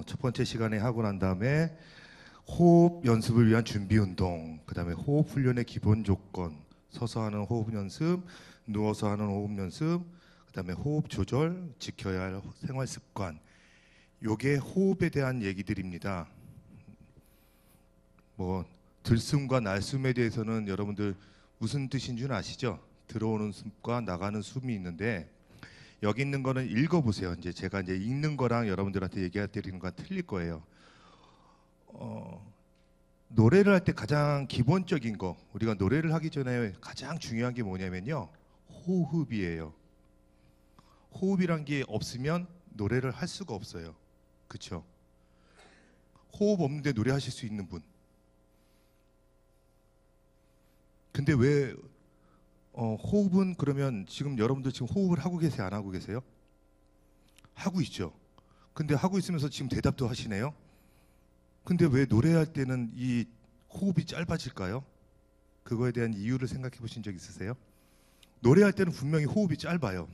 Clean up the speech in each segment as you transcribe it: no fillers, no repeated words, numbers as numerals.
첫 번째 시간에 하고 난 다음에 호흡 연습을 위한 준비 운동, 그다음에 호흡 훈련의 기본 조건, 서서 하는 호흡 연습, 누워서 하는 호흡 연습, 그다음에 호흡 조절, 지켜야 할 생활 습관. 요게 호흡에 대한 얘기들입니다. 뭐 들숨과 날숨에 대해서는 여러분들 무슨 뜻인 줄 아시죠? 들어오는 숨과 나가는 숨이 있는데 여기 있는 거는 읽어보세요. 이제 제가 이제 읽는 거랑 여러분들한테 얘기해 드리는 건 틀릴 거예요. 노래를 할 때 가장 기본적인 거, 우리가 노래를 하기 전에 가장 중요한 게 뭐냐면요, 호흡이에요. 호흡이란 게 없으면 노래를 할 수가 없어요. 그렇죠? 호흡 없는데 노래하실 수 있는 분. 근데 왜 호흡은 그러면 지금 여러분들 지금 호흡을 하고 계세요? 안 하고 계세요? 하고 있죠. 근데 하고 있으면서 지금 대답도 하시네요. 근데 왜 노래할 때는 이 호흡이 짧아질까요? 그거에 대한 이유를 생각해 보신 적 있으세요? 노래할 때는 분명히 호흡이 짧아요.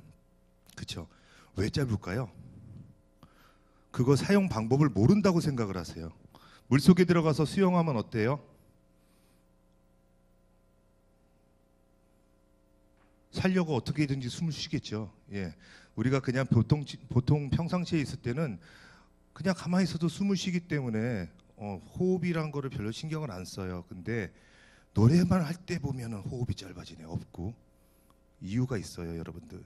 그렇죠? 왜 짧을까요? 그거 사용 방법을 모른다고 생각을 하세요. 물속에 들어가서 수영하면 어때요? 살려고 어떻게든지 숨을 쉬겠죠. 예. 우리가 그냥 보통 평상시에 있을 때는 그냥 가만히 있어도 숨을 쉬기 때문에 호흡이란 거를 별로 신경을 안 써요. 근데 노래만 할 때 보면은 호흡이 짧아지네. 없고. 이유가 있어요, 여러분들.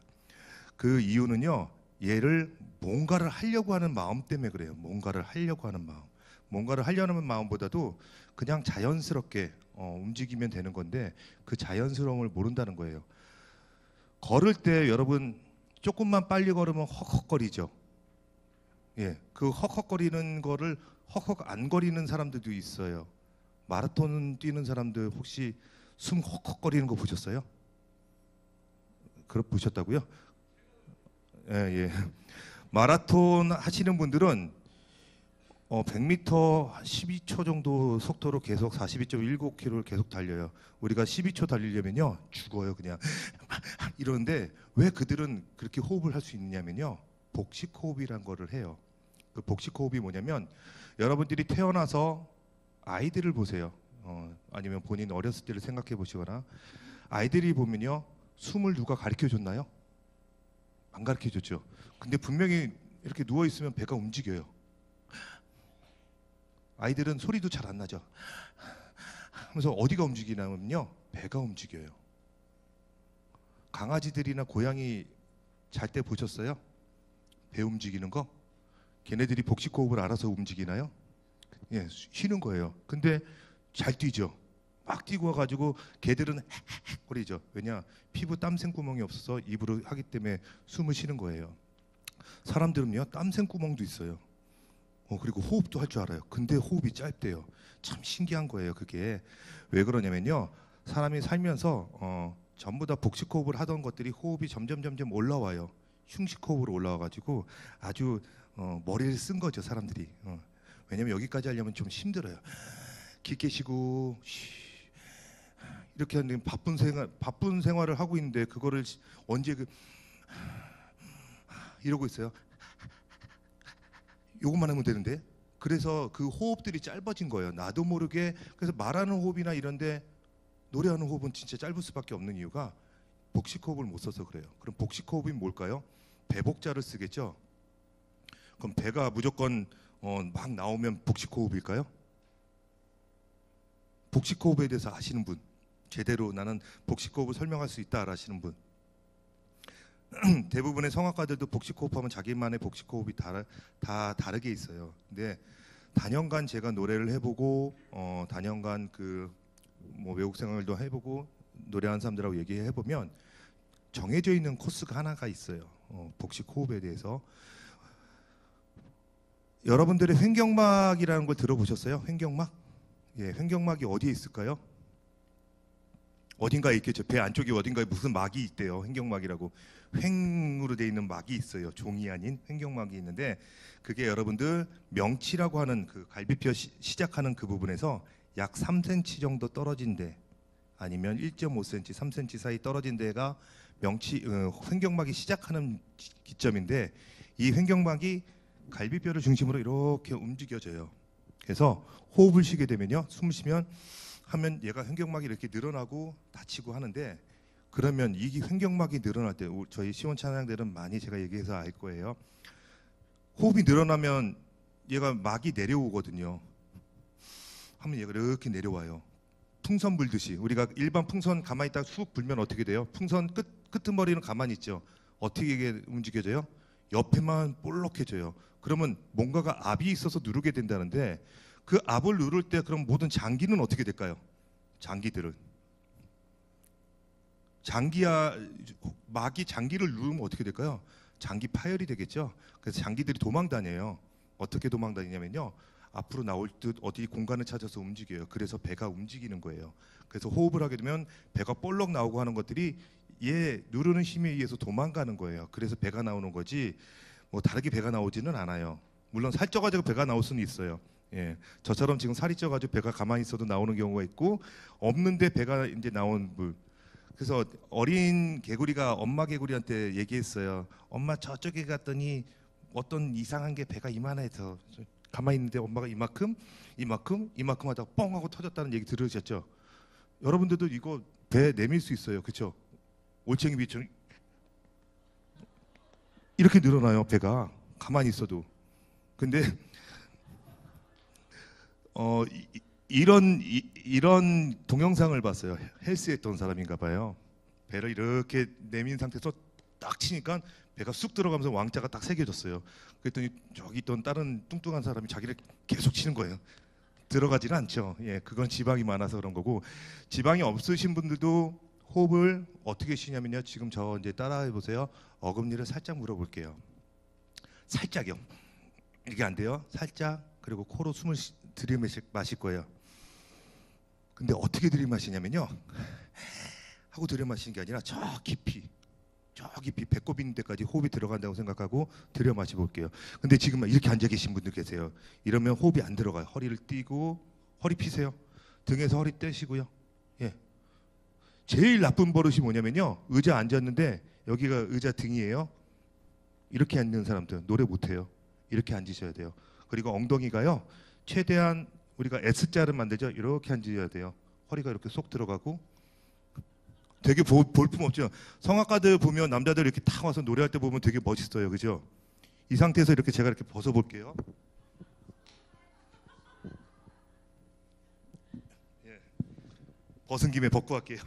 그 이유는요. 얘를 뭔가를 하려고 하는 마음 때문에 그래요. 뭔가를 하려고 하는 마음. 뭔가를 하려는 마음보다도 그냥 자연스럽게 움직이면 되는 건데 그 자연스러움을 모른다는 거예요. 걸을 때 여러분 조금만 빨리 걸으면 헉헉거리죠. 예, 그 헉헉거리는 거를 헉헉 안 거리는 사람들도 있어요. 마라톤 뛰는 사람들 혹시 숨 헉헉거리는 거 보셨어요? 그럼 보셨다고요? 예, 예. 마라톤 하시는 분들은 100m 한 12초 정도 속도로 계속 42.19km를 계속 달려요. 우리가 12초 달리려면요 죽어요 그냥 이러는데 왜 그들은 그렇게 호흡을 할 수 있느냐면요 복식 호흡이란 거를 해요. 그 복식 호흡이 뭐냐면 여러분들이 태어나서 아이들을 보세요. 아니면 본인 어렸을 때를 생각해 보시거나 아이들이 보면요 숨을 누가 가르쳐 줬나요? 안 가르쳐 줬죠. 근데 분명히 이렇게 누워 있으면 배가 움직여요. 아이들은 소리도 잘 안 나죠. 하면서 어디가 움직이냐면요 배가 움직여요. 강아지들이나 고양이 잘 때 보셨어요? 배 움직이는 거? 걔네들이 복식 호흡을 알아서 움직이나요? 예, 쉬는 거예요. 근데 잘 뛰죠. 막 뛰고 와가지고 걔들은 거리죠. 왜냐? 피부 땀샘 구멍이 없어서 입으로 하기 때문에 숨을 쉬는 거예요. 사람들은요 땀샘 구멍도 있어요. 그리고 호흡도 할 줄 알아요. 근데 호흡이 짧대요. 참 신기한 거예요. 그게 왜 그러냐면요. 사람이 살면서 전부 다 복식 호흡을 하던 것들이 호흡이 점점 올라와요. 흉식 호흡으로 올라와가지고 아주 머리를 쓴 거죠 사람들이. 왜냐면 여기까지 하려면 좀 힘들어요. 깊게 쉬고 이렇게 하는 바쁜 생활을 하고 있는데 그거를 언제 이러고 있어요. 요것만 하면 되는데 그래서 그 호흡들이 짧아진 거예요. 나도 모르게. 그래서 말하는 호흡이나 이런데 노래하는 호흡은 진짜 짧을 수밖에 없는 이유가 복식 호흡을 못 써서 그래요. 그럼 복식 호흡이 뭘까요? 배복자를 쓰겠죠. 그럼 배가 무조건 막 나오면 복식 호흡일까요? 복식 호흡에 대해서 아시는 분, 제대로 나는 복식 호흡을 설명할 수 있다 하시는 분. 대부분의 성악가들도 복식 호흡하면 자기만의 복식 호흡이 다 다르게 있어요. 근데 단연간 제가 노래를 해보고 단연간 뭐 외국 생활도 해보고 노래하는 사람들하고 얘기해 보면 정해져 있는 코스가 하나가 있어요. 복식 호흡에 대해서. 여러분들의 횡격막이라는 걸 들어보셨어요? 횡격막? 예, 횡격막이 어디에 있을까요? 어딘가에 있겠죠. 배 안쪽에 어딘가에 무슨 막이 있대요. 횡격막이라고. 횡으로 돼 있는 막이 있어요. 종이 아닌 횡격막이 있는데 그게 여러분들 명치라고 하는 그 갈비뼈 시작하는 그 부분에서 약 3cm 정도 떨어진 데 아니면 1.5cm, 3cm 사이 떨어진 데가 횡격막이 시작하는 기점인데 이 횡격막이 갈비뼈를 중심으로 이렇게 움직여져요. 그래서 호흡을 쉬게 되면요, 숨 쉬면 하면 얘가 횡격막이 이렇게 늘어나고 닫히고 하는데, 그러면 이 횡격막이 늘어날 때 저희 시원찬양들은 많이 제가 얘기해서 알 거예요. 호흡이 늘어나면 얘가 막이 내려오거든요. 하면 얘가 이렇게 내려와요. 풍선 불듯이. 우리가 일반 풍선 가만히 있다가 쑥 불면 어떻게 돼요? 풍선 끄트머리는 가만히 있죠. 어떻게 움직여져요? 옆에만 볼록해져요. 그러면 뭔가가 압이 있어서 누르게 된다는데, 그 압을 누를 때 그럼 모든 장기는 어떻게 될까요? 장기들은 막이 장기를 누르면 어떻게 될까요? 장기 파열이 되겠죠. 그래서 장기들이 도망 다녀요. 어떻게 도망 다니냐면요, 앞으로 나올 듯 어디 공간을 찾아서 움직여요. 그래서 배가 움직이는 거예요. 그래서 호흡을 하게 되면 배가 볼록 나오고 하는 것들이 얘 누르는 힘에 의해서 도망가는 거예요. 그래서 배가 나오는 거지 뭐 다르게 배가 나오지는 않아요. 물론 살쪄가지고 배가 나올 수는 있어요. 예, 저처럼 지금 살이 쪄가지고 배가 가만히 있어도 나오는 경우가 있고, 없는데 배가 이제 나온 물. 그래서 어린 개구리가 엄마 개구리한테 얘기했어요. 엄마 저쪽에 갔더니 어떤 이상한 게 배가 이만해서, 가만히 있는데 엄마가 이만큼 하다가 뻥 하고 터졌다는 얘기 들으셨죠? 여러분들도 이거 배 내밀 수 있어요. 그렇죠? 올챙이 비처럼 이렇게 늘어나요, 배가 가만히 있어도. 근데 이런 동영상을 봤어요. 헬스했던 사람인가 봐요. 배를 이렇게 내민 상태에서 딱 치니까 배가 쑥 들어가면서 왕자가 딱 새겨졌어요. 그랬더니 저기 있던 다른 뚱뚱한 사람이 자기를 계속 치는 거예요. 들어가지는 않죠. 예, 그건 지방이 많아서 그런 거고, 지방이 없으신 분들도 호흡을 어떻게 쉬냐면요, 지금 저 이제 따라해 보세요. 어금니를 살짝 물어볼게요. 살짝요. 이게 안 돼요. 살짝. 그리고 코로 숨을 들이마실 거예요. 근데 어떻게 들이마시냐면요, 하고 들이마시는 게 아니라 저 깊이 배꼽 있는 데까지 호흡이 들어간다고 생각하고 들여마시 볼게요. 근데 지금 이렇게 앉아 계신 분들 계세요. 이러면 호흡이 안 들어가요. 허리를 띄고 허리 피세요. 등에서 허리 떼시고요. 예. 제일 나쁜 버릇이 뭐냐면요, 의자 앉았는데 여기가 의자 등이에요. 이렇게 앉는 사람들 노래 못해요. 이렇게 앉으셔야 돼요. 그리고 엉덩이가요, 최대한 우리가 S자를 만들죠. 이렇게 앉으셔야 돼요. 허리가 이렇게 쏙 들어가고. 되게 볼품없죠. 성악가들 보면 남자들 이렇게 탁 와서 노래할 때 보면 되게 멋있어요. 그죠? 이 상태에서 이렇게 제가 이렇게 벗어볼게요. 예. 벗은 김에 벗고 할게요.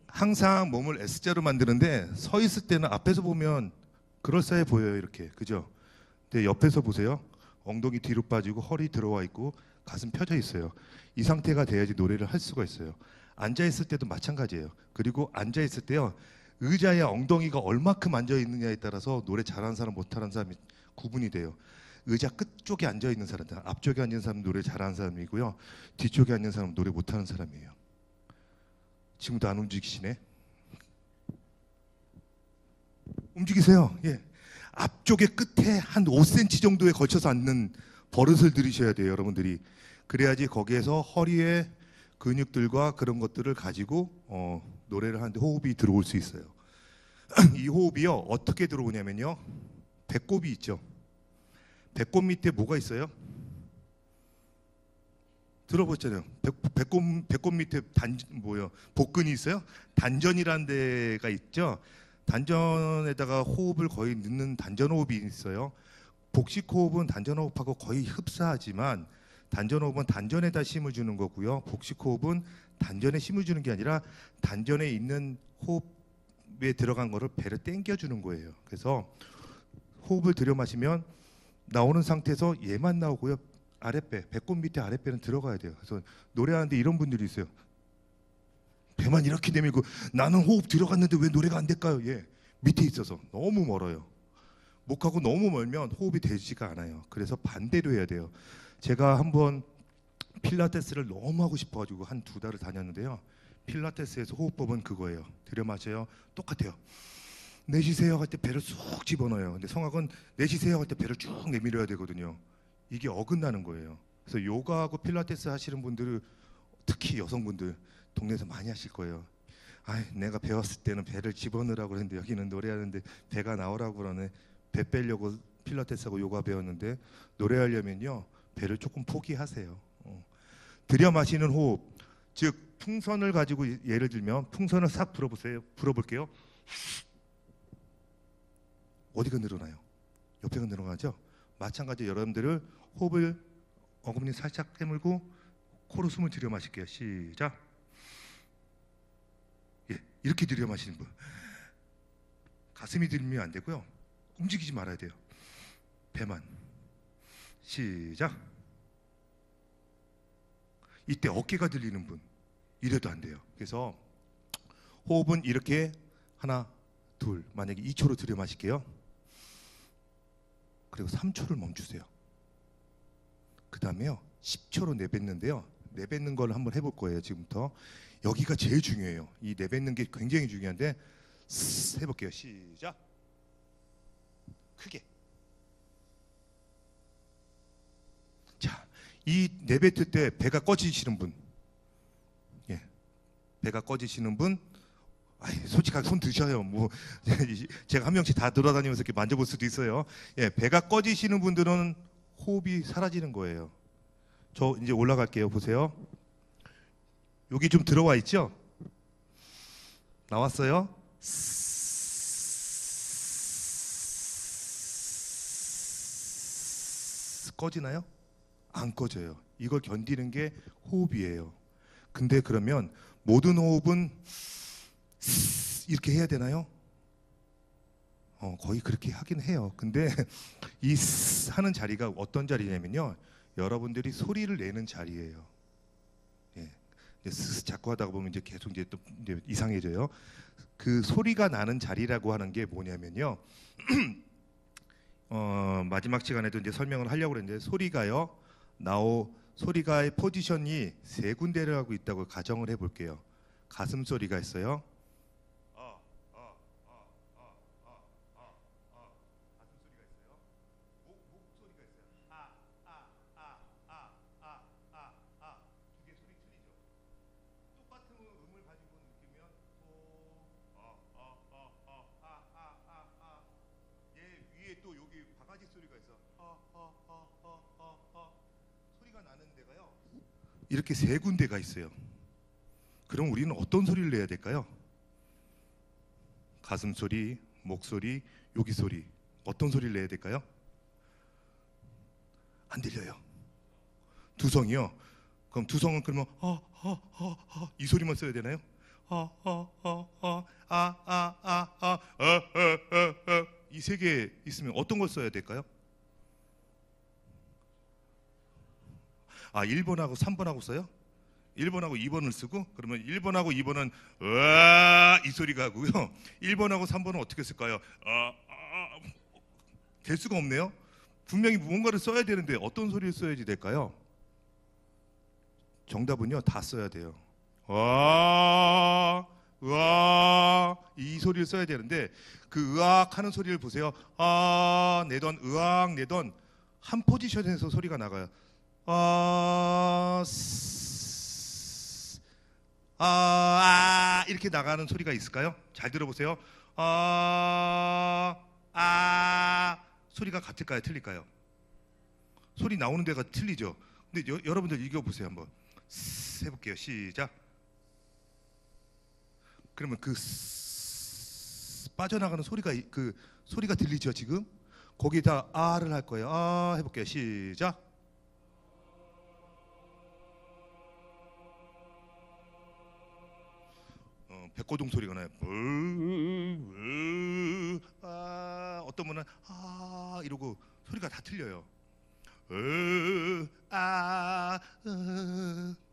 항상 몸을 S자로 만드는데 서 있을 때는 앞에서 보면 그럴싸해 보여요. 이렇게. 그죠? 근데 옆에서 보세요. 엉덩이 뒤로 빠지고 허리 들어와 있고 가슴 펴져 있어요. 이 상태가 돼야지 노래를 할 수가 있어요. 앉아 있을 때도 마찬가지예요. 그리고 앉아 있을 때요, 의자에 엉덩이가 얼마큼 앉아 있느냐에 따라서 노래 잘하는 사람 못하는 사람이 구분이 돼요. 의자 끝쪽에 앉아 있는 사람들, 앞쪽에 앉은 사람은 노래 잘하는 사람이고요, 뒤쪽에 앉는 사람은 노래 못하는 사람이에요. 지금도 안 움직이시네. 움직이세요. 예. 앞쪽에 끝에 한 5cm 정도에 걸쳐서 앉는 버릇을 들이셔야 돼요, 여러분들이. 그래야지 거기에서 허리에 근육들과 그런 것들을 가지고 노래를 하는데 호흡이 들어올 수 있어요. 이 호흡이요, 어떻게 들어오냐면요, 배꼽이 있죠. 배꼽 밑에 뭐가 있어요? 들어보셨잖아요. 배꼽 밑에 복근이 있어요. 단전이라는 데가 있죠. 단전에다가 호흡을 거의 넣는 단전호흡이 있어요. 복식호흡은 단전호흡하고 거의 흡사하지만, 단전호흡은 단전에다 힘을 주는 거고요, 복식호흡은 단전에 힘을 주는 게 아니라 단전에 있는 호흡에 들어간 거를 배를 당겨주는 거예요. 그래서 호흡을 들여 마시면 나오는 상태에서 얘만 나오고요, 아랫배, 배꼽 밑에 아랫배는 들어가야 돼요. 그래서 노래하는데 이런 분들이 있어요. 배만 이렇게 내밀고 나는 호흡 들어갔는데 왜 노래가 안 될까요? 예, 밑에 있어서 너무 멀어요. 목하고 너무 멀면 호흡이 되지가 않아요. 그래서 반대로 해야 돼요. 제가 한번 필라테스를 너무 하고 싶어가지고 한 2달을 다녔는데요, 필라테스에서 호흡법은 그거예요. 들여 마셔요. 똑같아요. 내쉬세요 할 때 배를 쑥 집어넣어요. 근데 성악은 내쉬세요 할 때 배를 쭉 내밀어야 되거든요. 이게 어긋나는 거예요. 그래서 요가하고 필라테스 하시는 분들은, 특히 여성분들 동네에서 많이 하실 거예요. 내가 배웠을 때는 배를 집어넣으라고 그랬는데 여기는 노래하는데 배가 나오라고 그러네. 배 빼려고 필라테스하고 요가 배웠는데 노래하려면요 배를 조금 포기하세요. 들여 마시는 호흡, 즉 풍선을 가지고 예를 들면 풍선을 싹 불어보세요. 불어볼게요. 어디가 늘어나요? 옆에가 늘어나죠? 마찬가지로 여러분들을 호흡을 어금니 살짝 깨물고 코로 숨을 들여 마실게요. 시작. 예, 이렇게 들여 마시는 분. 가슴이 들리면 안 되고요. 움직이지 말아야 돼요. 배만. 시작. 이때 어깨가 들리는 분. 이래도 안 돼요. 그래서 호흡은 이렇게 하나, 둘, 만약에 2초로 들여 마실게요. 그리고 3초를 멈추세요. 그 다음에요 10초로 내뱉는데요. 내뱉는 걸 한번 해볼 거예요. 지금부터 여기가 제일 중요해요. 이 내뱉는 게 굉장히 중요한데 해볼게요. 시작. 크게. 자, 이 내뱉을 때 배가 꺼지시는 분, 예, 배가 꺼지시는 분, 솔직하게 손 드셔요. 뭐 제가 한 명씩 다 돌아다니면서 이렇게 만져볼 수도 있어요. 예, 배가 꺼지시는 분들은 호흡이 사라지는 거예요. 저 이제 올라갈게요. 보세요. 여기 좀 들어와 있죠? 나왔어요? 꺼지나요? 안 꺼져요. 이걸 견디는 게 호흡이에요. 근데 그러면 모든 호흡은 이렇게 해야 되나요? 거의 그렇게 하긴 해요. 근데 이 하는 자리가 어떤 자리냐면요, 여러분들이 소리를 내는 자리예요. 예. 자꾸 하다가 보면 이제 계속 이제 또 이제 이상해져요. 그 소리가 나는 자리라고 하는 게 뭐냐면요. 마지막 시간에도 이제 설명을 하려고 했는데 소리가의 포지션이 세 군데를 하고 있다고 가정을 해볼게요. 가슴 소리가 있어요. 또 여기 바가지 소리가 있어. 소리가 나는 데가요. 이렇게 세 군데가 있어요. 그럼 우리는 어떤 소리를 내야 될까요? 가슴 소리, 목 소리, 여기 소리. 어떤 소리를 내야 될까요? 안 들려요. 두성이요. 그럼 두성은 그러면 이 소리만 써야 되나요? 이 세 개 있으면 어떤 걸 써야 될까요? 1번하고 3번하고 써요? 1번하고 2번을 쓰고, 그러면 1번하고 2번은 이 소리가 하고요. 1번하고 3번은 어떻게 쓸까요? 될 수가 없네요. 분명히 뭔가를 써야 되는데 어떤 소리를 써야지 될까요? 정답은요, 다 써야 돼요. 이 소리를 써야 되는데 그 으악 하는 소리를 보세요. 내던 으악 내던 한 포지션에서 소리가 나가요. 이렇게 나가는 소리가 있을까요? 잘 들어보세요. 소리가 같을까요? 틀릴까요? 소리 나오는 데가 틀리죠. 근데 여러분들 읽어보세요. 한번 해볼게요. 시작. 그러면 그 빠져나가는 소리가 그 소리가 들리죠 지금? 거기다 아를 할 거예요. 해볼게요. 시작. 백고동 소리가 나요. 어떤 분은 이러고 소리가 다 틀려요.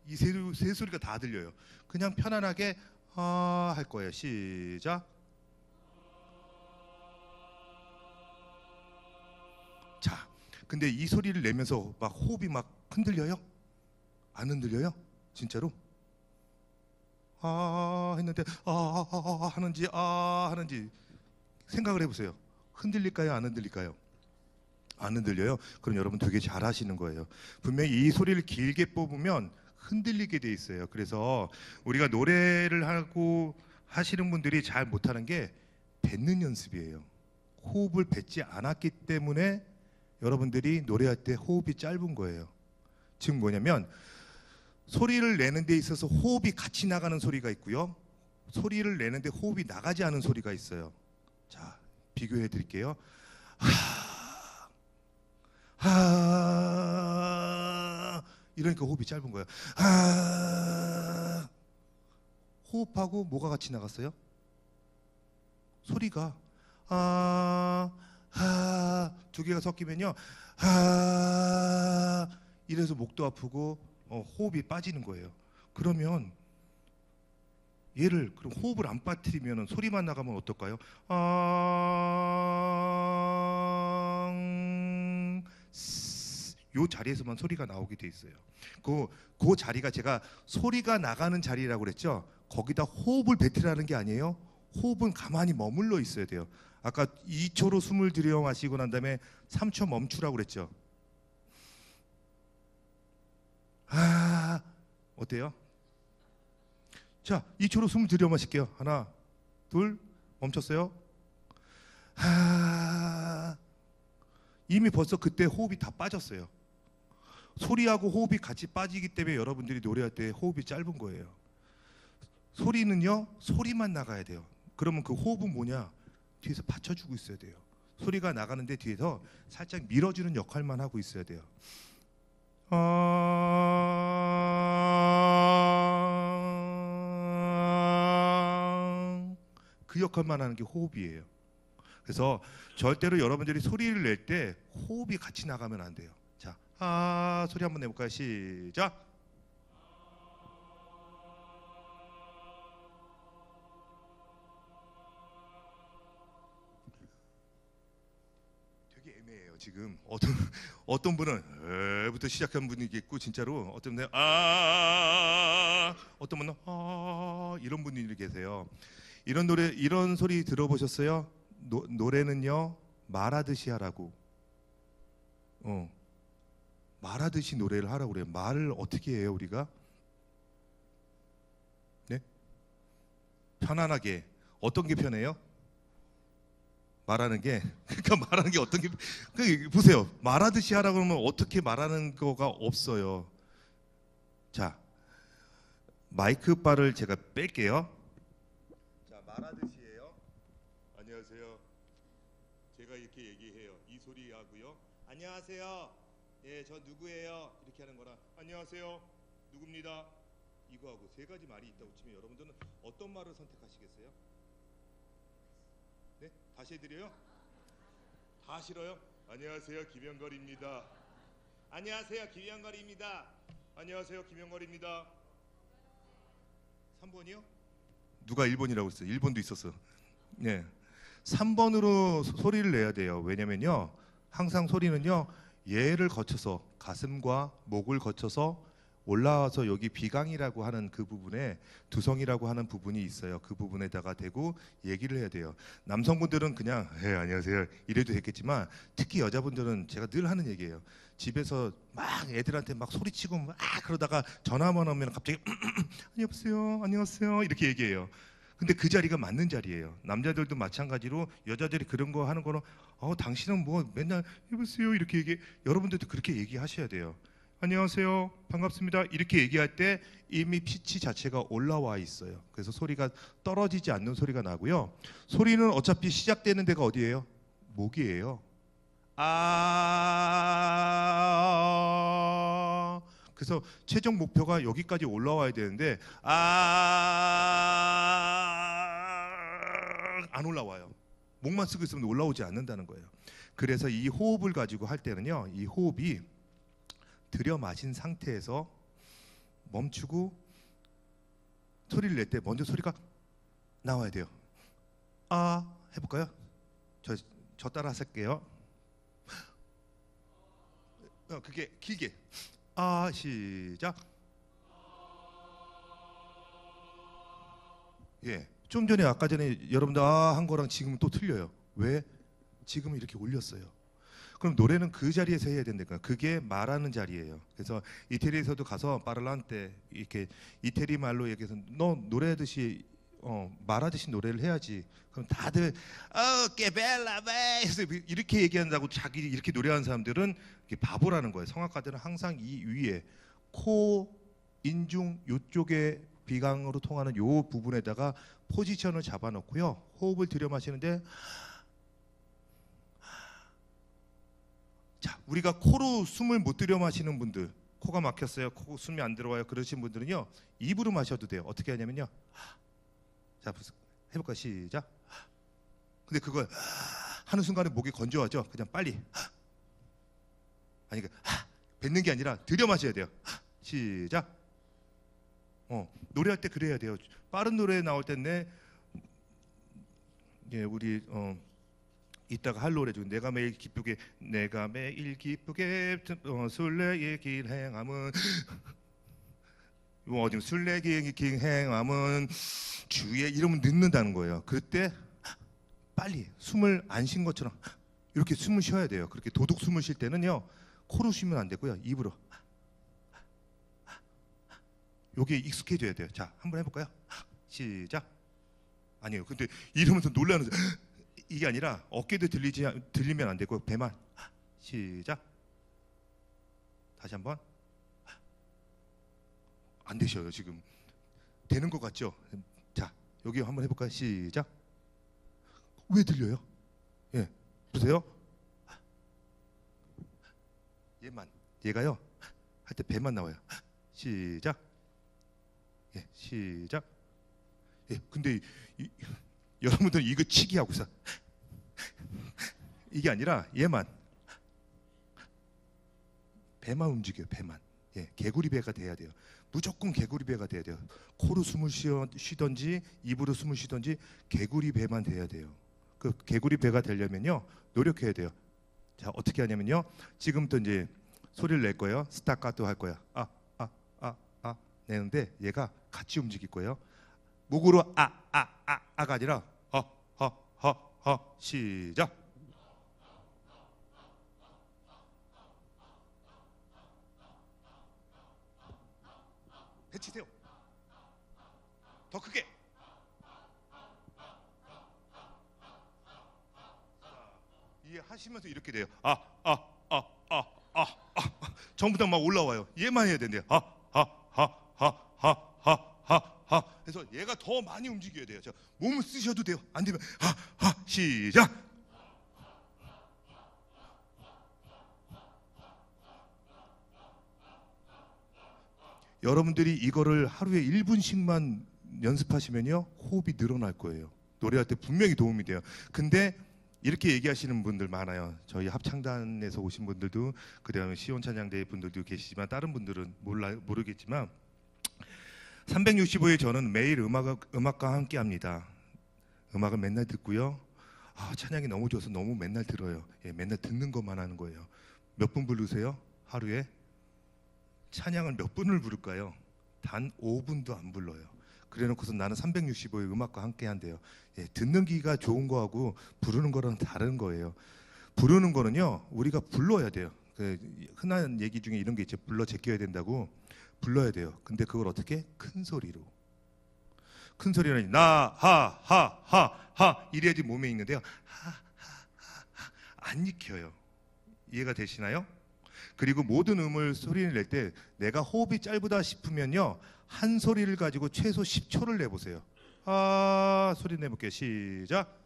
이 세 소리가 다 들려요. 그냥 편안하게 할 거예요. 시작. 자, 근데 이 소리를 내면서 막 호흡이 막 흔들려요? 안 흔들려요? 진짜로? 했는데 하는지 생각을 해보세요. 흔들릴까요? 안 흔들릴까요? 안 흔들려요? 그럼 여러분 되게 잘하시는 거예요. 분명히 이 소리를 길게 뽑으면 흔들리게 돼 있어요. 그래서 우리가 노래를 하고 하시는 분들이 잘 못하는 게 뱉는 연습이에요. 호흡을 뱉지 않았기 때문에 여러분들이 노래할 때 호흡이 짧은 거예요. 즉 뭐냐면 소리를 내는 데 있어서 호흡이 같이 나가는 소리가 있고요. 소리를 내는데 호흡이 나가지 않은 소리가 있어요. 자, 비교해 드릴게요. 하 이러니까 호흡이 짧은 거예요. 하 호흡하고 뭐가 같이 나갔어요? 소리가 두 개가 섞이면요. 이래서 목도 아프고 호흡이 빠지는 거예요. 그러면 얘를 그럼 호흡을 안 빠뜨리면 소리만 나가면 어떨까요? 요 자리에서만 소리가 나오게 돼 있어요. 그 자리가 제가 소리가 나가는 자리라고 그랬죠. 거기다 호흡을 뱉으라는 게 아니에요. 호흡은 가만히 머물러 있어야 돼요. 아까 2초로 숨을 들여 마시고 난 다음에 3초 멈추라고 그랬죠. 어때요? 자, 2초로 숨을 들여 마실게요. 하나, 둘, 멈췄어요. 이미 벌써 그때 호흡이 다 빠졌어요. 소리하고 호흡이 같이 빠지기 때문에 여러분들이 노래할 때 호흡이 짧은 거예요. 소리는요, 소리만 나가야 돼요. 그러면 그 호흡은 뭐냐? 뒤에서 받쳐주고 있어야 돼요. 소리가 나가는데 뒤에서 살짝 밀어주는 역할만 하고 있어야 돼요. 그 역할만 하는 게 호흡이에요. 그래서 절대로 여러분들이 소리를 낼 때 호흡이 같이 나가면 안 돼요. 자, 소리 한번 내볼까요? 시작. 되게 애매해요. 지금 어떤 분은 에부터 시작한 분이 있고 진짜로 어떤 분은 어떤 분은 이런 분들이 계세요. 이런 소리 들어보셨어요? 노래는요 말하듯이 하라고. 말하듯이 노래를 하라고 그래요. 말을 어떻게 해요 우리가? 네? 편안하게. 어떤 게 편해요? 말하는 게. 그러니까 말하는 게 어떤 게 보세요. 말하듯이 하라고 그러면 어떻게 말하는 거가 없어요. 자, 마이크 바를 제가 뺄게요. 자, 말하듯이 해요. 안녕하세요. 제가 이렇게 얘기해요. 이 소리 하고요. 안녕하세요. 예, 저 누구예요? 이렇게 하는 거랑 안녕하세요. 누굽니다. 이거하고 세 가지 말이 있다고 치면 여러분들은 어떤 말을 선택하시겠어요? 네? 다시 해드려요? 다 싫어요? 안녕하세요. 김영걸입니다. 안녕하세요. 김영걸입니다. 안녕하세요. 김영걸입니다. 3번이요? 누가 1번이라고 했어요? 1번도 있었어. 네. 3번으로 소리를 내야 돼요. 왜냐면요. 항상 소리는요. 얘를 거쳐서 가슴과 목을 거쳐서 올라와서 여기 비강이라고 하는 그 부분에 두성이라고 하는 부분이 있어요. 그 부분에다가 대고 얘기를 해야 돼요. 남성분들은 그냥 안녕하세요 이래도 됐겠지만 특히 여자분들은 제가 늘 하는 얘기예요. 집에서 막 애들한테 막 소리치고 막 그러다가 전화만 오면 갑자기 안녕하세요 안녕하세요 이렇게 얘기해요. 근데 그 자리가 맞는 자리예요. 남자들도 마찬가지로 여자들이 그런 거 하는 거는 당신은 뭐 맨날 여보세요 이렇게 얘기해. 여러분들도 그렇게 얘기하셔야 돼요. 안녕하세요 반갑습니다 이렇게 얘기할 때 이미 피치 자체가 올라와 있어요. 그래서 소리가 떨어지지 않는 소리가 나고요. 소리는 어차피 시작되는 데가 어디예요? 목이에요. 그래서 최종 목표가 여기까지 올라와야 되는데 안 올라와요. 목만 쓰고 있으면 올라오지 않는다는 거예요. 그래서 이 호흡을 가지고 할 때는요, 이 호흡이 들여 마신 상태에서 멈추고 소리를 낼 때 먼저 소리가 나와야 돼요. 해볼까요? 저 따라 하실게요. 그게 길게. 시작. 예, 좀 전에 아까 전에 여러분들 한 거랑 지금은 또 틀려요. 왜? 지금은 이렇게 올렸어요. 그럼 노래는 그 자리에서 해야 된다니까. 그게 말하는 자리예요. 그래서 이태리에서도 가서 파를란테 이렇게 이태리 말로 얘기해서 너 노래하듯이 말하듯이 노래를 해야지. 그럼 다들 깨벨라베 이렇게 얘기한다고 자기 이렇게 노래하는 사람들은 바보라는 거예요. 성악가들은 항상 이 위에 코, 인중 요쪽에 비강으로 통하는 요 부분에다가 포지션을 잡아놓고요. 호흡을 들여 마시는데, 자, 우리가 코로 숨을 못 들여 마시는 분들, 코가 막혔어요, 코 숨이 안 들어와요, 그러신 분들은요 입으로 마셔도 돼요. 어떻게 하냐면요, 자 해볼까, 시작. 근데 그걸 하는 순간에 목이 건조하죠. 그냥 빨리, 아니 뱉는 게 아니라 들여 마셔야 돼요. 시작. 노래할 때 그래야 돼요. 빠른 노래 나올 때는 우리 이따가 할 노래 중 내가 매일 기쁘게 술래의 길 행함은 어디 술래의 길 행함은 주에 이러면 늦는다는 거예요. 그때 빨리 숨을 안 쉰 것처럼 이렇게 숨을 쉬어야 돼요. 그렇게 도둑 숨을 쉴 때는요 코로 쉬면 안 되고요, 입으로. 요게 익숙해져야 돼요. 자, 한번 해볼까요? 시작. 아니에요. 근데 이러면서 놀라는 이게 아니라 어깨도 들리면 안 되고 배만. 시작. 다시 한번. 안 되셔요 지금. 되는 것 같죠? 자, 여기 한번 해볼까요? 시작. 왜 들려요? 예, 보세요. 얘가요 할 때 배만 나와요. 시작. 예, 시작. 예, 근데 여러분들 이거 치기 하고 있어. 이게 아니라 얘만, 배만 움직여요. 배만. 예, 개구리 배가 돼야 돼요. 무조건 개구리 배가 돼야 돼요. 코로 숨을 쉬던지 입으로 숨을 쉬던지 개구리 배만 돼야 돼요. 그 개구리 배가 되려면요 노력해야 돼요. 자, 어떻게 하냐면요, 지금부터 이제 소리를 낼 거예요. 스타카토 할 거야. 내는데 얘가 같이 움직일 거예요. 목으로 아가 아니라 시작. 해치세요. 더 크게. 이게 하시면서 이렇게 돼요. 전부 다 막 올라와요. 얘만 해야 된대요. 그래서 얘가 더 많이 움직여야 돼요. 자, 몸을 쓰셔도 돼요. 안 되면 시작. 여러분들이 이거를 하루에 1분씩만 연습하시면요 호흡이 늘어날 거예요. 노래할 때 분명히 도움이 돼요. 근데 이렇게 얘기하시는 분들 많아요. 저희 합창단에서 오신 분들도, 그다음에 시온찬양대 분들도 계시지만 다른 분들은 모르겠지만 365일 저는 매일 음악과 함께 합니다. 음악을 맨날 듣고요. 찬양이 너무 좋아서 너무 맨날 들어요. 예, 맨날 듣는 것만 하는 거예요. 몇 분 부르세요? 하루에? 찬양을 몇 분을 부를까요? 단 5분도 안 불러요. 그래놓고서 나는 365일 음악과 함께 한대요. 예, 듣는 귀가 좋은 거하고 부르는 거랑 다른 거예요. 부르는 거는요 우리가 불러야 돼요. 흔한 얘기 중에 이런 게 있죠. 불러 제껴야 된다고. 불러야 돼요. 근데 그걸 어떻게? 큰 소리로. 큰 소리는 하 이래야지 몸에 있는데요. 안 익혀요. 이해가 되시나요? 그리고 모든 소리를 낼 때 내가 호흡이 짧다 싶으면요 한 소리를 가지고 최소 10초를 내보세요. 소리 내볼게요. 시작.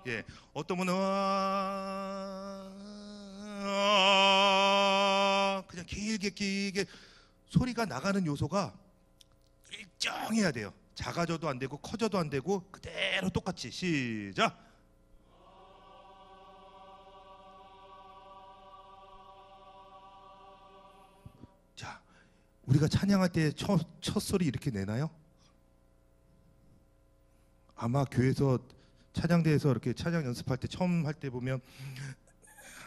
예, 어떤 분은 그냥 길게 소리가 나가는 요소가 일정해야 돼요. 작아져도 안 되고 커져도 안 되고 그대로 똑같이. 시작. 자, 우리가 찬양할 때 첫 소리 이렇게 내나요? 아마 교회에서 찬양대에서 이렇게 찬양 연습할 때 처음 할 때 보면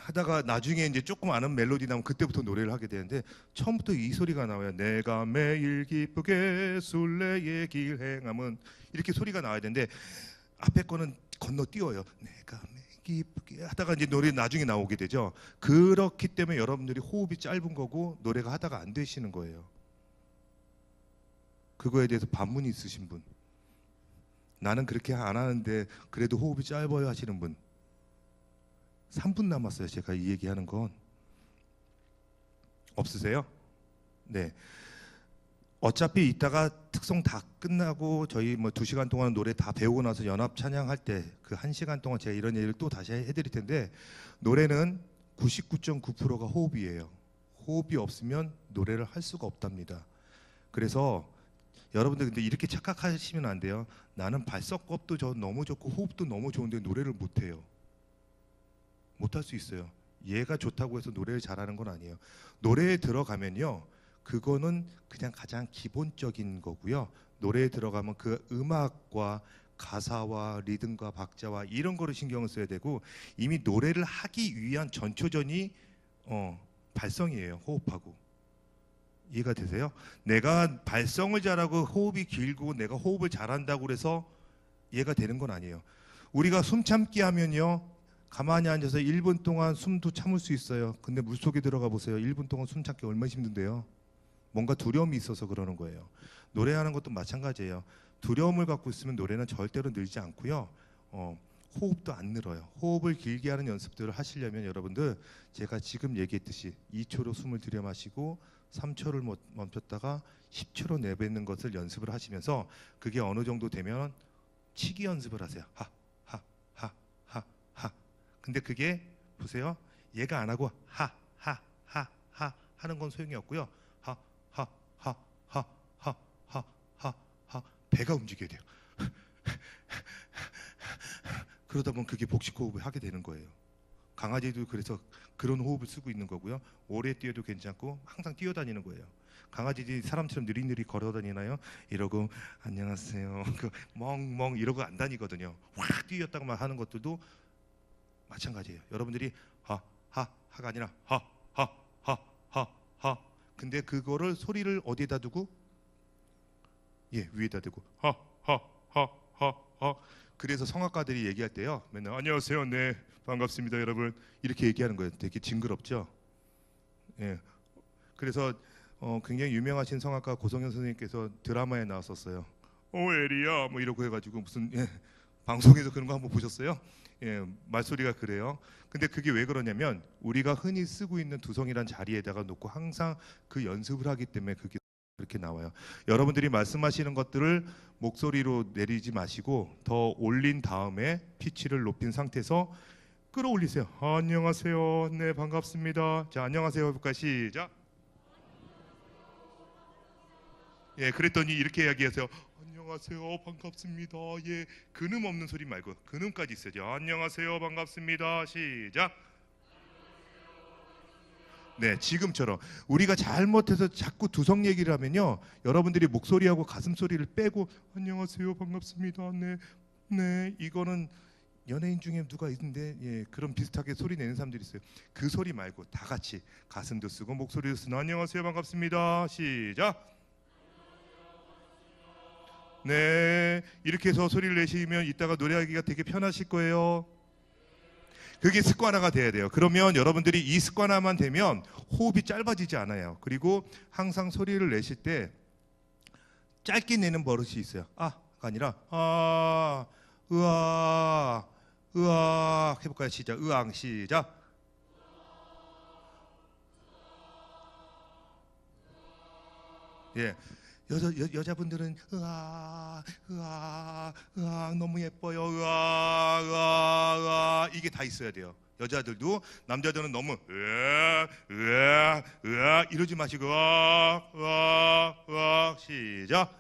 하다가 나중에 이제 조금 아는 멜로디 나오면 그때부터 노래를 하게 되는데 처음부터 이 소리가 나와요. 내가 매일 기쁘게 순례의 길 행함은 이렇게 소리가 나와야 되는데 앞에 거는 건너뛰어요. 내가 매일 기쁘게 하다가 이제 노래 나중에 나오게 되죠. 그렇기 때문에 여러분들이 호흡이 짧은 거고 노래가 하다가 안 되시는 거예요. 그거에 대해서 반문이 있으신 분, 나는 그렇게 안 하는데 그래도 호흡이 짧아요 하시는 분, 3분 남았어요. 제가 이 얘기하는 건 없으세요? 네. 어차피 이따가 특송 다 끝나고 저희 뭐 2시간 동안 노래 다 배우고 나서 연합 찬양할 때 그 1시간 동안 제가 이런 얘기를 또 다시 해드릴 텐데, 노래는 99.9%가 호흡이에요. 호흡이 없으면 노래를 할 수가 없답니다. 그래서 여러분들 근데 이렇게 착각하시면 안 돼요. 나는 발성법도 저 너무 좋고 호흡도 너무 좋은데 노래를 못해요. 못할 수 있어요. 얘가 좋다고 해서 노래를 잘하는 건 아니에요. 노래에 들어가면요, 그거는 그냥 가장 기본적인 거고요. 노래에 들어가면 그 음악과 가사와 리듬과 박자와 이런 거를 신경을 써야 되고, 이미 노래를 하기 위한 전초전이 발성이에요. 호흡하고. 이해가 되세요? 내가 발성을 잘하고 호흡이 길고 내가 호흡을 잘한다고 그래서 이해가 되는 건 아니에요. 우리가 숨 참기 하면요, 가만히 앉아서 1분 동안 숨도 참을 수 있어요. 근데 물속에 들어가 보세요. 1분 동안 숨 참기 얼마나 힘든데요. 뭔가 두려움이 있어서 그러는 거예요. 노래하는 것도 마찬가지예요. 두려움을 갖고 있으면 노래는 절대로 늘지 않고요. 호흡도 안 늘어요. 호흡을 길게 하는 연습들을 하시려면 여러분들, 제가 지금 얘기했듯이 2초로 숨을 들여 마시고 3초를 멈췄다가 10초로 내뱉는 것을 연습을 하시면서, 그게 어느 정도 되면 치기 연습을 하세요. 하, 하, 하, 하, 하. 근데 그게 보세요. 얘가 안 하고 하, 하, 하, 하 하는 건 소용이 없고요. 하, 하, 하, 하, 하, 하, 하, 하. 배가 움직여야 돼요. 그러다 보면 그게 복식 호흡을 하게 되는 거예요. 강아지도 그래서 그런 호흡을 쓰고 있는 거고요. 오래 뛰어도 괜찮고 항상 뛰어다니는 거예요. 강아지들이 사람처럼 느릿느릿 걸어다니나요? 이러고 안녕하세요 그 멍멍 이러고 안 다니거든요. 확 뛰었다고만 하는 것들도 마찬가지예요. 여러분들이 하가 아니라 하. 근데 그거를 소리를 어디에다 두고? 예, 위에다 두고 하. 그래서 성악가들이 얘기할 때요, 맨날 안녕하세요, 네 반갑습니다 여러분, 이렇게 얘기하는 거예요. 되게 징그럽죠. 예. 그래서 굉장히 유명하신 성악가 고성현 선생님께서 드라마에 나왔었어요. 에리야 뭐 이러고 해가지고 무슨 방송에서 그런 거 한번 보셨어요? 예, 말소리가 그래요. 근데 그게 왜 그러냐면 우리가 흔히 쓰고 있는 두성이란 자리에다가 놓고 항상 그 연습을 하기 때문에 그게 그렇게 나와요. 여러분들이 말씀하시는 것들을 목소리로 내리지 마시고 더 올린 다음에 피치를 높인 상태에서 끌어올리세요. 안녕하세요. 네, 반갑습니다. 자, 안녕하세요 해볼까요? 시작. 예, 그랬더니 이렇게 이야기하세요. 안녕하세요. 반갑습니다. 예, 근음 없는 소리 말고 근음까지 있어야죠. 안녕하세요. 반갑습니다. 시작. 네, 지금처럼 우리가 잘못해서 자꾸 두성 얘기를 하면요, 여러분들이 목소리하고 가슴 소리를 빼고 안녕하세요, 반갑습니다. 네, 네, 이거는 연예인 중에 누가 있는데 예, 그런 비슷하게 소리 내는 사람들이 있어요. 그 소리 말고 다 같이 가슴도 쓰고 목소리도 쓰는 안녕하세요, 반갑습니다. 시작. 네, 이렇게 해서 소리를 내시면 이따가 노래하기가 되게 편하실 거예요. 그게 습관화가 돼야 돼요. 그러면 여러분들이 이 습관화만 되면 호흡이 짧아지지 않아요. 그리고 항상 소리를 내실 때 짧게 내는 버릇이 있어요. 아가 아니라 으악 해볼까요? 시작. 으앙 시작. 예. 여자분들은 으아 너무 예뻐요, 으아 이게 다 있어야 돼요. 여자들도. 남자들은 너무 으아 이러지 마시고 으아 시작.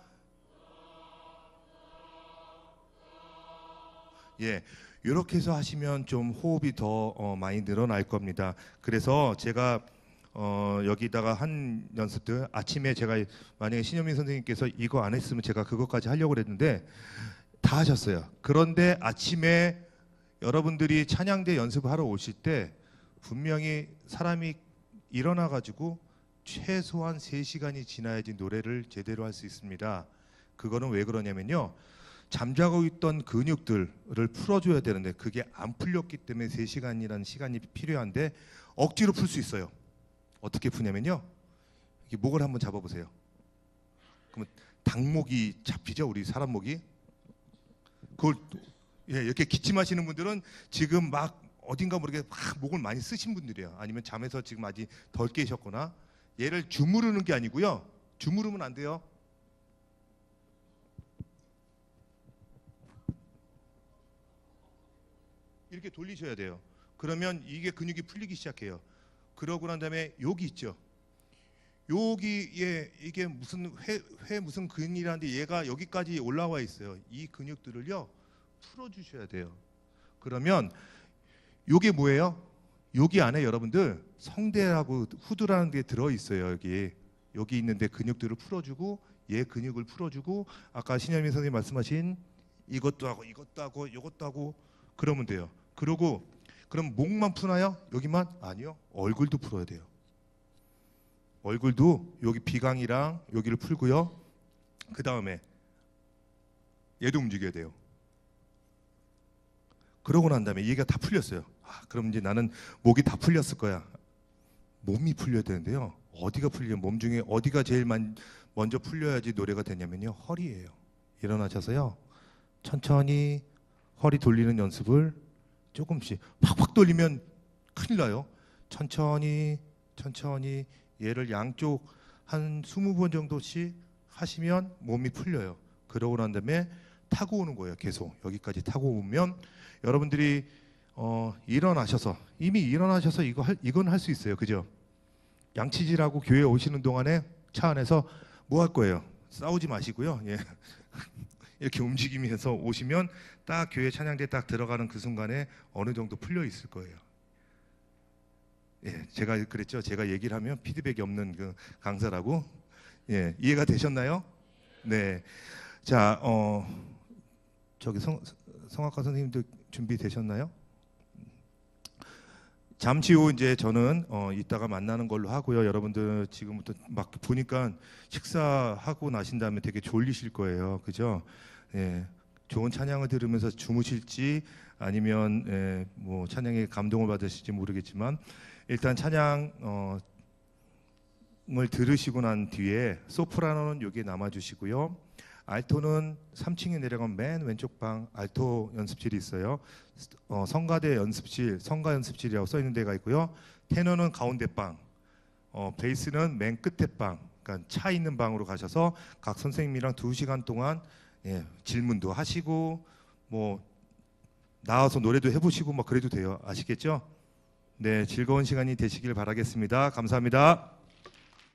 예, 이렇게 해서 하시면 좀 호흡이 더 많이 늘어날 겁니다. 그래서 제가 여기다가 한 연습들, 아침에 제가 만약에 신현민 선생님께서 이거 안 했으면 제가 그것까지 하려고 했는데 다 하셨어요. 그런데 아침에 여러분들이 찬양대 연습을 하러 오실 때 분명히 사람이 일어나 가지고 최소한 3시간이 지나야지 노래를 제대로 할 수 있습니다. 그거는 왜 그러냐면요, 잠자고 있던 근육들을 풀어줘야 되는데 그게 안 풀렸기 때문에 3시간이라는 시간이 필요한데 억지로 풀 수 있어요. 어떻게 푸냐면요, 이렇게 목을 한번 잡아보세요. 그러면 닭목이 잡히죠, 우리 사람 목이. 그걸 이렇게 기침하시는 분들은 지금 막 어딘가 모르게 막 목을 많이 쓰신 분들이에요. 아니면 잠에서 지금 아직 덜 깨셨거나. 얘를 주무르는 게 아니고요. 주무르면 안 돼요. 이렇게 돌리셔야 돼요. 그러면 이게 근육이 풀리기 시작해요. 그러고 난 다음에 여기 있죠. 여기에 이게 무슨 회 무슨 근이라는데 얘가 여기까지 올라와 있어요. 이 근육들을요 풀어주셔야 돼요. 그러면 요게 뭐예요? 여기 안에 여러분들 성대하고 후두라는 게 들어 있어요. 여기 있는데 근육들을 풀어주고 얘 근육을 풀어주고 아까 신현미 선생님 말씀하신 이것도 하고 이것도 하고 이것도 하고 그러면 돼요. 그러고 그럼 목만 푸나요? 여기만? 아니요. 얼굴도 풀어야 돼요. 얼굴도 여기 비강이랑 여기를 풀고요. 그 다음에 얘도 움직여야 돼요. 그러고 난 다음에 얘가 다 풀렸어요. 그럼 이제 나는 목이 다 풀렸을 거야. 몸이 풀려야 되는데요. 어디가 풀리면 몸 중에 어디가 제일 먼저 풀려야지 노래가 되냐면요. 허리예요. 일어나셔서요. 천천히 허리 돌리는 연습을 조금씩 팍팍 돌리면 큰일 나요. 천천히 천천히 얘를 양쪽 한 20번 정도씩 하시면 몸이 풀려요. 그러고 난 다음에 타고 오는 거예요. 계속 여기까지 타고 오면 여러분들이 일어나셔서 이미 일어나셔서 이건 할 수 있어요. 그죠? 양치질하고 교회 오시는 동안에 차 안에서 뭐 할 거예요? 싸우지 마시고요. 예. 이렇게 움직이면서 오시면 딱 교회 찬양대 딱 들어가는 그 순간에 어느 정도 풀려 있을 거예요. 예, 제가 그랬죠. 제가 얘기를 하면 피드백이 없는 그 강사라고. 예, 이해가 되셨나요? 네. 자, 저기 성악가 선생님도 준비되셨나요? 잠시 후 이제 저는 이따가 만나는 걸로 하고요. 여러분들 지금부터 막 보니까 식사하고 나신 다음에 되게 졸리실 거예요. 그죠? 예. 좋은 찬양을 들으면서 주무실지 아니면 뭐 찬양에 감동을 받으실지 모르겠지만 일단 찬양을 들으시고 난 뒤에 소프라노는 여기에 남아주시고요. 알토는 3층에 내려가면 맨 왼쪽 방 알토 연습실이 있어요. 성가대 연습실, 성가 연습실이라고 써 있는 데가 있고요. 테너는 가운데 방, 베이스는 맨 끝에 방, 그러니까 차 있는 방으로 가셔서 각 선생님이랑 2시간 동안 질문도 하시고 뭐 나와서 노래도 해보시고 막 그래도 돼요. 아시겠죠? 네, 즐거운 시간이 되시길 바라겠습니다. 감사합니다.